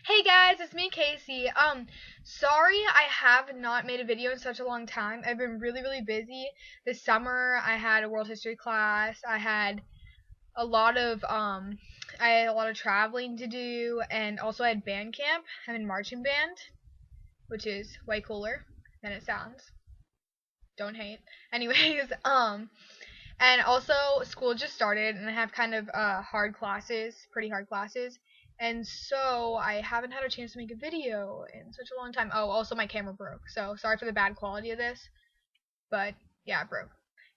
Hey guys, it's me, Casey. Sorry I have not made a video in such a long time. I've been really busy. This summer I had a world history class. A lot of I had a lot of traveling to do, and also I had band camp. I'm in marching band, which is way cooler than it sounds. Don't hate. Anyways, and also school just started and I have kind of hard classes, pretty hard classes. And so I haven't had a chance to make a video in such a long time. Oh, also my camera broke. So sorry for the bad quality of this, but yeah, it broke.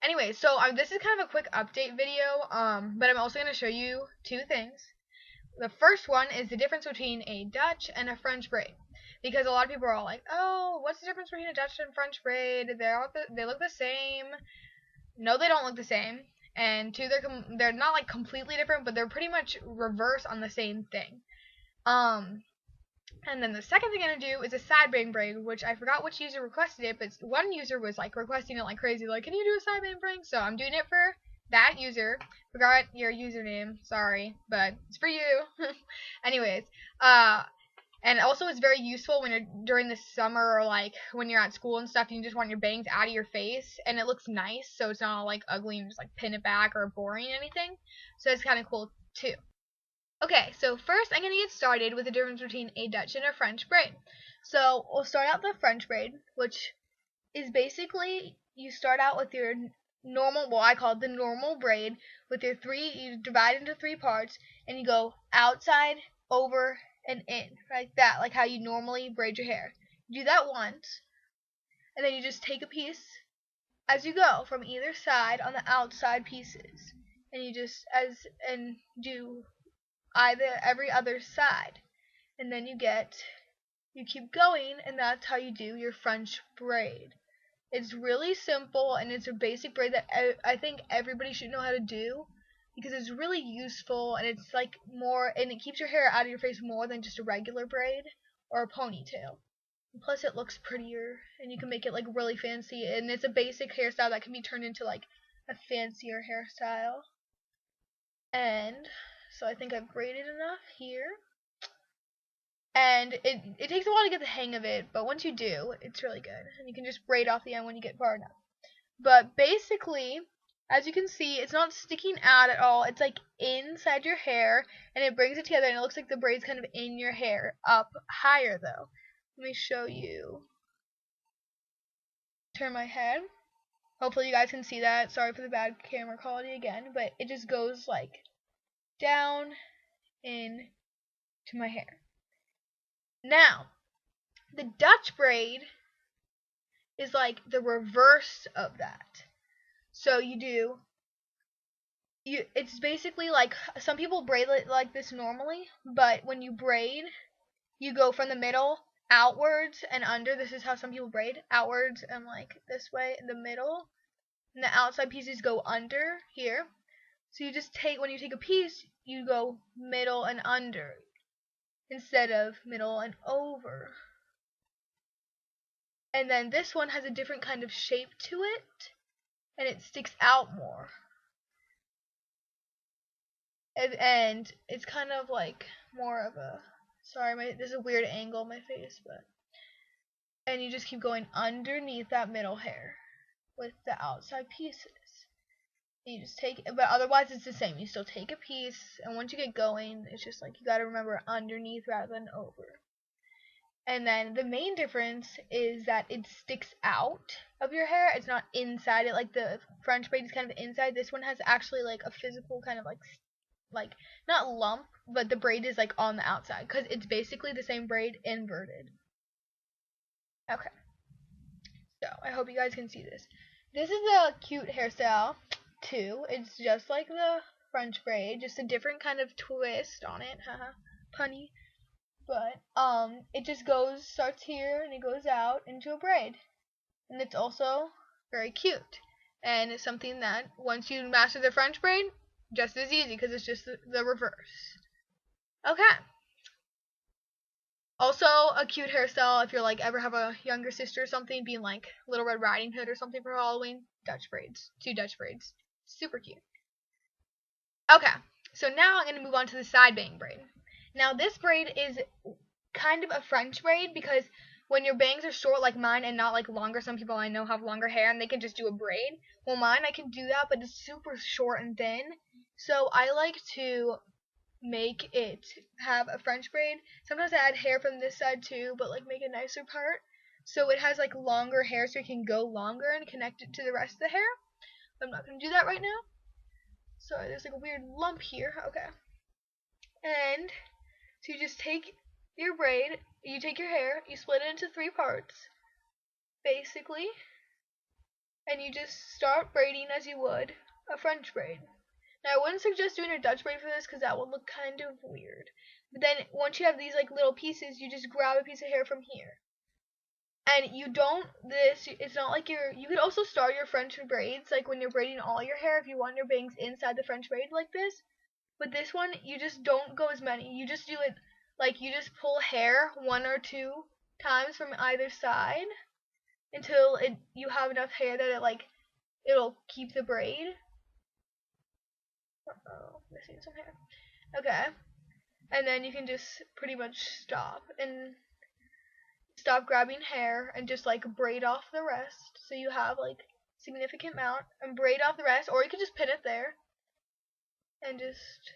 Anyway, so this is kind of a quick update video, but I'm also going to show you two things. The first one is the difference between a Dutch and a French braid. Because a lot of people are all like, oh, what's the difference between a Dutch and French braid? They look the same. No, they don't look the same. And two, they're not like completely different, but they're pretty much reverse on the same thing. And then the second thing I'm gonna do is a side bang braid, which I forgot which user requested it, but one user was like requesting it like crazy, like, can you do a side bang braid? So I'm doing it for that user. Forgot your username, sorry, but it's for you. Anyways, and also it's very useful when you're during the summer or like when you're at school and stuff and you just want your bangs out of your face and it looks nice, so it's not all like ugly and just like pin it back or boring or anything. So it's kind of cool too. Okay, so first I'm going to get started with the difference between a Dutch and a French braid. So we'll start out the French braid, which is basically you start out with your normal, well I call it the normal braid, with you divide into three parts and you go outside, over, and in, like that, like how you normally braid your hair. You do that once, and then you just take a piece as you go from either side on the outside pieces, and you just do every other side, and then you keep going, and that's how you do your French braid. It's really simple, and it's a basic braid that I think everybody should know how to do, because it's really useful, and it's like and it keeps your hair out of your face more than just a regular braid or a ponytail. And plus it looks prettier, and you can make it like really fancy, and it's a basic hairstyle that can be turned into like a fancier hairstyle. And so I think I've braided enough here. And it takes a while to get the hang of it, but once you do, it's really good. And you can just braid off the end when you get far enough. But basically, as you can see, it's not sticking out at all. It's like inside your hair, and it brings it together, and it looks like the braid's kind of in your hair, up higher though. Let me show you. Turn my head. Hopefully you guys can see that. Sorry for the bad camera quality again, but it just goes like down in to my hair. Now, the Dutch braid is like the reverse of that. So it's basically like some people braid it like this normally, but when you braid, you go from the middle outwards and under. This is how some people braid, outwards and like this way in the middle, and the outside pieces go under here. So when you take a piece, you go middle and under instead of middle and over. And then this one has a different kind of shape to it, and it sticks out more. And it's kind of like more of a, sorry, there's a weird angle on my face, but, and you just keep going underneath that middle hair with the outside pieces. You just but otherwise it's the same. You still take a piece, and once you get going, it's just like you gotta remember underneath rather than over. And then the main difference is that it sticks out of your hair. It's not inside it like the French braid is kind of inside. This one has actually like a physical kind of like not lump, but the braid is like on the outside because it's basically the same braid inverted. Okay, so I hope you guys can see this. This is a cute hairstyle too. It's just like the French braid, just a different kind of twist on it. Haha, punny. But it just starts here and it goes out into a braid, and it's also very cute, and it's something that once you master the French braid, just as easy because it's just the reverse. Okay. Also a cute hairstyle if you're like ever have a younger sister or something being like Little Red Riding Hood or something for Halloween. Dutch braids, 2 Dutch braids, super cute. Okay, so now I'm gonna move on to the side bang braid. Now this braid is kind of a French braid, because when your bangs are short like mine and not like longer, some people I know have longer hair and they can just do a braid. Well, mine I can do that, but it's super short and thin. So I like to make it have a French braid. Sometimes I add hair from this side too, but like make a nicer part. So it has like longer hair so it can go longer and connect it to the rest of the hair. I'm not going to do that right now. Sorry, there's like a weird lump here. Okay. And so you just take your braid, you take your hair, you split it into 3 parts, basically, and you just start braiding as you would a French braid. Now, I wouldn't suggest doing a Dutch braid for this because that would look kind of weird. But then, once you have these like little pieces, you just grab a piece of hair from here. And you don't, it's not like you could also start your French braids, like when you're braiding all your hair, if you want your bangs inside the French braid like this. With this one, you just don't go as many. You just do it, like, you just pull hair 1 or 2 times from either side until you have enough hair that it'll keep the braid. Uh-oh, missing some hair. Okay. And then you can just pretty much stop grabbing hair and just like braid off the rest. So you have like significant amount and braid off the rest, or you could just pin it there and just,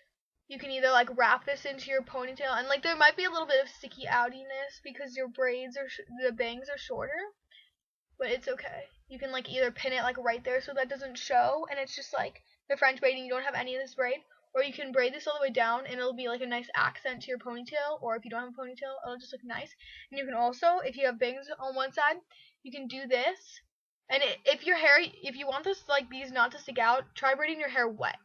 you can either like wrap this into your ponytail, and like there might be a little bit of sticky outiness because your braids are the bangs are shorter, but it's okay. You can like either pin it like right there so that doesn't show and it's just like the French braiding, you don't have any of this braid, or you can braid this all the way down and it'll be like a nice accent to your ponytail, or if you don't have a ponytail, it'll just look nice. And you can also, if you have bangs on one side, you can do this. And if you want this like these not to stick out, try braiding your hair wet.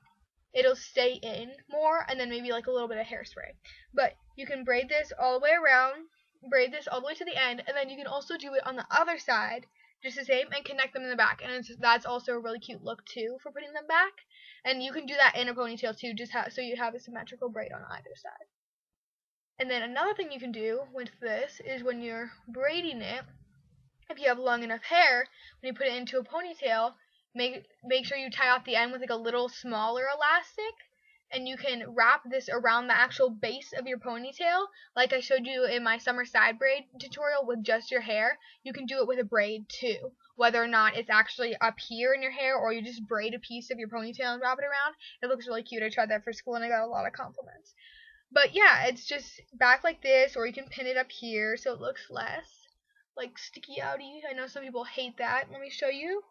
It'll stay in more, and then maybe like a little bit of hairspray. But you can braid this all the way around, braid this all the way to the end, and then you can also do it on the other side, just the same, and connect them in the back. And that's also a really cute look too for putting them back. And you can do that in a ponytail too, so you have a symmetrical braid on either side. And then another thing you can do with this is when you're braiding it, if you have long enough hair, when you put it into a ponytail, make sure you tie off the end with like a little smaller elastic, and you can wrap this around the actual base of your ponytail like I showed you in my summer side braid tutorial with just your hair. You can do it with a braid too, whether or not it's actually up here in your hair or you just braid a piece of your ponytail and wrap it around. It looks really cute. I tried that for school and I got a lot of compliments. But yeah, it's just back like this, or you can pin it up here so it looks less like sticky outy. I know some people hate that. Let me show you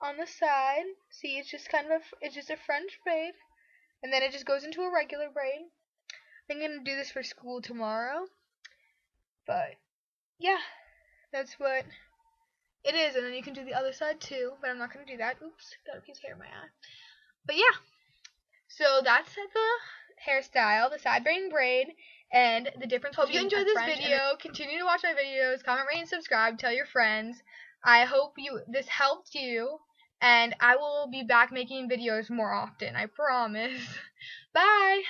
on the side. See, it's just a French braid, and then it just goes into a regular braid. I'm gonna do this for school tomorrow, but yeah, that's what it is. And then you can do the other side too, but I'm not gonna do that. Oops, got a piece of hair in my eye. But yeah, so that's the hairstyle, the side braid, and the difference. Hope you enjoyed this video. Continue to watch my videos, comment, rate, and subscribe. Tell your friends. I hope this helped you, and I will be back making videos more often. I promise. Bye.